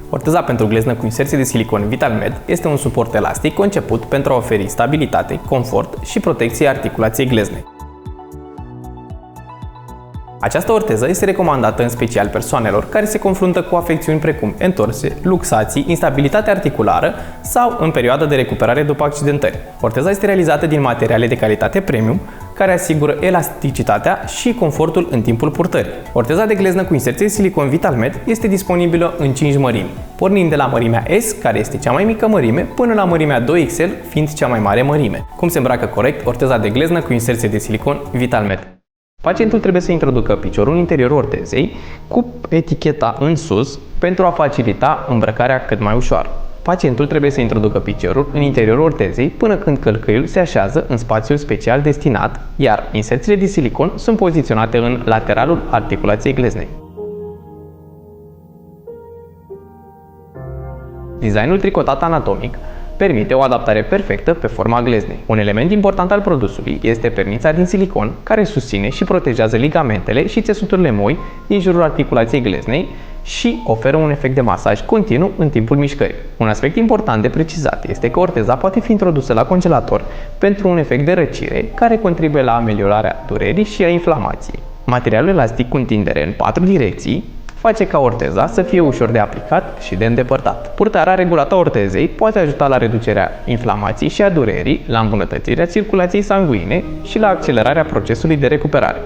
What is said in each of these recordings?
Orteza pentru gleznă cu inserție de silicon VitalMed este un suport elastic conceput pentru a oferi stabilitate, confort și protecție articulației gleznei. Această orteză este recomandată în special persoanelor care se confruntă cu afecțiuni precum entorse, luxații, instabilitate articulară sau în perioada de recuperare după accidentări. Orteza este realizată din materiale de calitate premium, care asigură elasticitatea și confortul în timpul purtării. Orteza de gleznă cu inserție de silicon VitalMed este disponibilă în 5 mărimi, pornind de la mărimea S, care este cea mai mică mărime, până la mărimea 2XL, fiind cea mai mare mărime. Cum se îmbracă corect orteza de gleznă cu inserție de silicon VitalMed? Pacientul trebuie să introducă piciorul în interiorul ortezei cu eticheta în sus pentru a facilita îmbrăcarea cât mai ușoară. Pacientul trebuie să introducă piciorul în interiorul ortezei până când călcâiul se așează în spațiul special destinat, iar inserțiile de silicon sunt poziționate în lateralul articulației gleznei. Designul tricotat anatomic permite o adaptare perfectă pe forma gleznei. Un element important al produsului este pernița din silicon, care susține și protejează ligamentele și țesuturile moi din jurul articulației gleznei și oferă un efect de masaj continuu în timpul mișcării. Un aspect important de precizat este că orteza poate fi introdusă la congelator pentru un efect de răcire care contribuie la ameliorarea durerii și a inflamației. Materialul elastic cu întindere în 4 direcții face ca orteza să fie ușor de aplicat și de îndepărtat. Purtarea regulată a ortezei poate ajuta la reducerea inflamației și a durerii, la îmbunătățirea circulației sanguine și la accelerarea procesului de recuperare.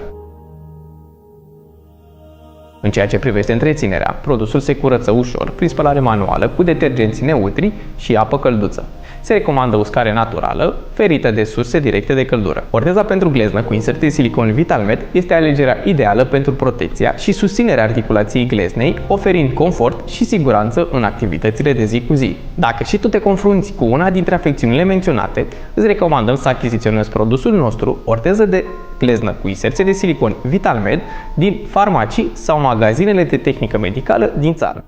În ceea ce privește întreținerea, produsul se curăță ușor prin spălare manuală cu detergenți neutri și apă călduță. Se recomandă uscare naturală, ferită de surse directe de căldură. Orteza pentru gleznă cu inserție de silicon VitalMed este alegerea ideală pentru protecția și susținerea articulației gleznei, oferind confort și siguranță în activitățile de zi cu zi. Dacă și tu te confrunți cu una dintre afecțiunile menționate, îți recomandăm să achiziționezi produsul nostru, orteză de gleznă cu inserție de silicon VitalMed, din farmacii sau magazinele de tehnică medicală din țară.